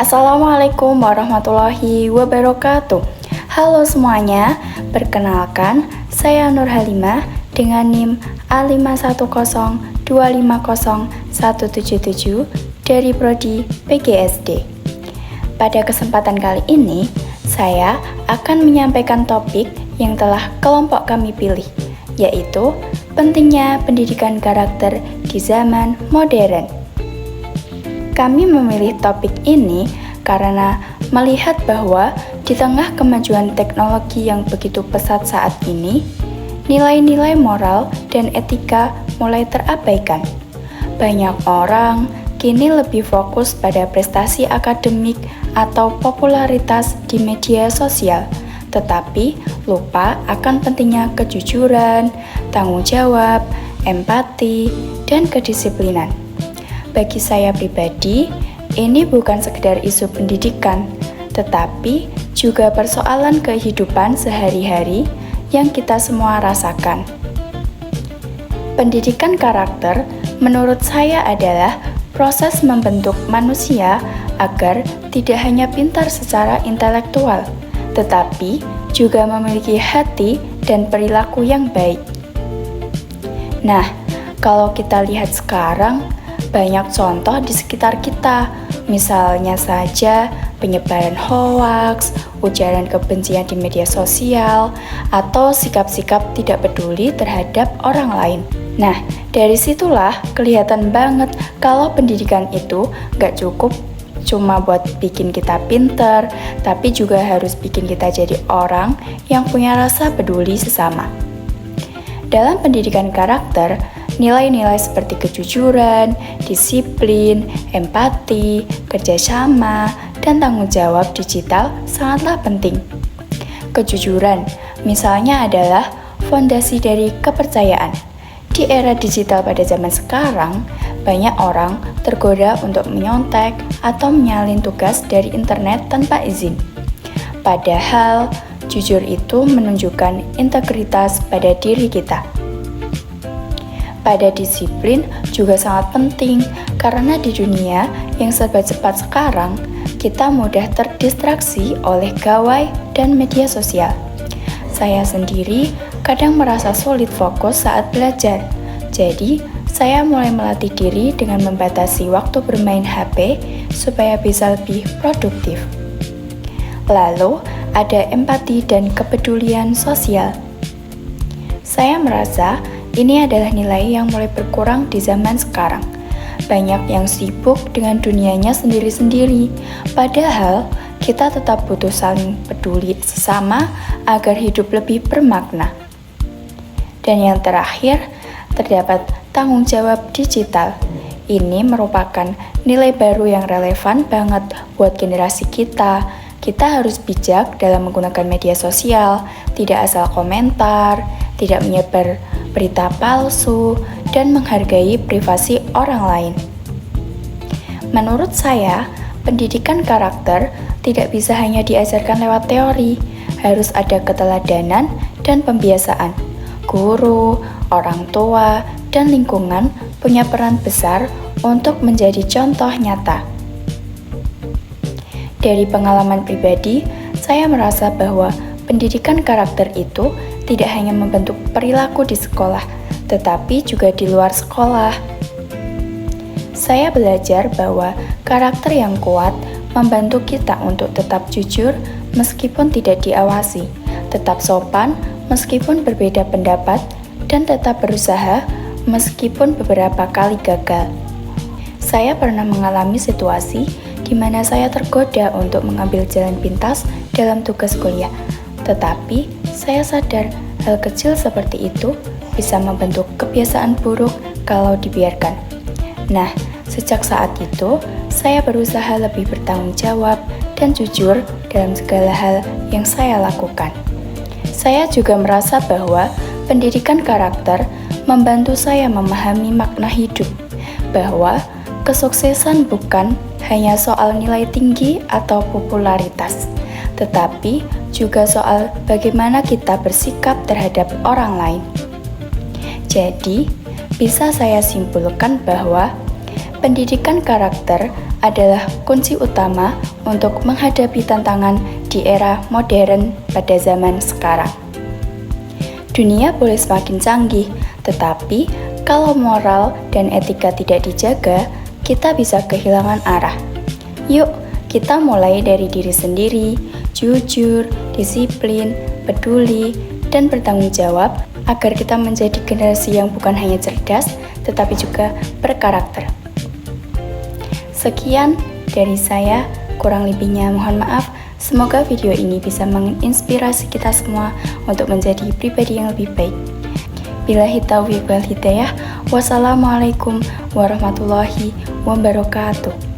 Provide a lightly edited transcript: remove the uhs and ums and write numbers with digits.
Assalamualaikum warahmatullahi wabarakatuh. Halo semuanya, perkenalkan saya Nur Halimah dengan NIM A510250177 dari Prodi PGSD. Pada kesempatan kali ini, saya akan menyampaikan topik yang telah kelompok kami pilih, yaitu pentingnya pendidikan karakter di zaman modern. Kami memilih topik ini karena melihat bahwa di tengah kemajuan teknologi yang begitu pesat saat ini, nilai-nilai moral dan etika mulai terabaikan. Banyak orang kini lebih fokus pada prestasi akademik atau popularitas di media sosial, tetapi lupa akan pentingnya kejujuran, tanggung jawab, empati, dan kedisiplinan. Bagi saya pribadi, ini bukan sekedar isu pendidikan, tetapi juga persoalan kehidupan sehari-hari yang kita semua rasakan. Pendidikan karakter menurut saya adalah proses membentuk manusia agar tidak hanya pintar secara intelektual, tetapi juga memiliki hati dan perilaku yang baik. Nah, kalau kita lihat sekarang, banyak contoh di sekitar kita, misalnya saja penyebaran hoaks, ujaran kebencian di media sosial, atau sikap-sikap tidak peduli terhadap orang lain. Nah, dari situlah kelihatan banget kalau pendidikan itu gak cukup cuma buat bikin kita pinter, tapi juga harus bikin kita jadi orang yang punya rasa peduli sesama. Dalam pendidikan karakter, nilai-nilai seperti kejujuran, disiplin, empati, kerjasama, dan tanggung jawab digital sangatlah penting. Kejujuran, misalnya, adalah fondasi dari kepercayaan. Di era digital pada zaman sekarang, banyak orang tergoda untuk menyontek atau menyalin tugas dari internet tanpa izin. Padahal, jujur itu menunjukkan integritas pada diri kita. Pada disiplin juga sangat penting karena di dunia yang serba cepat sekarang, kita mudah terdistraksi oleh gawai dan media sosial. Saya sendiri kadang merasa sulit fokus saat belajar, jadi saya mulai melatih diri dengan membatasi waktu bermain HP supaya bisa lebih produktif. Lalu, ada empati dan kepedulian sosial. Saya merasa ini adalah nilai yang mulai berkurang di zaman sekarang. Banyak yang sibuk dengan dunianya sendiri-sendiri, padahal kita tetap butuh saling peduli sesama agar hidup lebih bermakna. Dan yang terakhir, terdapat tanggung jawab digital. Ini merupakan nilai baru yang relevan banget buat generasi kita. Kita harus bijak dalam menggunakan media sosial, tidak asal komentar, tidak menyebar berita palsu, dan menghargai privasi orang lain. Menurut saya, pendidikan karakter tidak bisa hanya diajarkan lewat teori, harus ada keteladanan dan pembiasaan. Guru, orang tua, dan lingkungan punya peran besar untuk menjadi contoh nyata. Dari pengalaman pribadi, saya merasa bahwa pendidikan karakter itu tidak hanya membentuk perilaku di sekolah, tetapi juga di luar sekolah. Saya belajar bahwa karakter yang kuat membantu kita untuk tetap jujur meskipun tidak diawasi, tetap sopan meskipun berbeda pendapat, dan tetap berusaha meskipun beberapa kali gagal. Saya pernah mengalami situasi di mana saya tergoda untuk mengambil jalan pintas dalam tugas kuliah, tetapi saya sadar hal kecil seperti itu bisa membentuk kebiasaan buruk kalau dibiarkan. Nah, sejak saat itu, saya berusaha lebih bertanggung jawab dan jujur dalam segala hal yang saya lakukan. Saya juga merasa bahwa pendidikan karakter membantu saya memahami makna hidup, bahwa kesuksesan bukan hanya soal nilai tinggi atau popularitas, tetapi juga soal bagaimana kita bersikap terhadap orang lain. Jadi, bisa saya simpulkan bahwa pendidikan karakter adalah kunci utama untuk menghadapi tantangan di era modern pada zaman sekarang. Dunia boleh semakin canggih, tetapi kalau moral dan etika tidak dijaga, kita bisa kehilangan arah. Yuk, kita mulai dari diri sendiri, jujur, disiplin, peduli, dan bertanggung jawab agar kita menjadi generasi yang bukan hanya cerdas, tetapi juga berkarakter. Sekian dari saya, kurang lebihnya mohon maaf. Semoga video ini bisa menginspirasi kita semua untuk menjadi pribadi yang lebih baik. Billahi taufiq wal hidayah. Wassalamualaikum warahmatullahi wabarakatuh.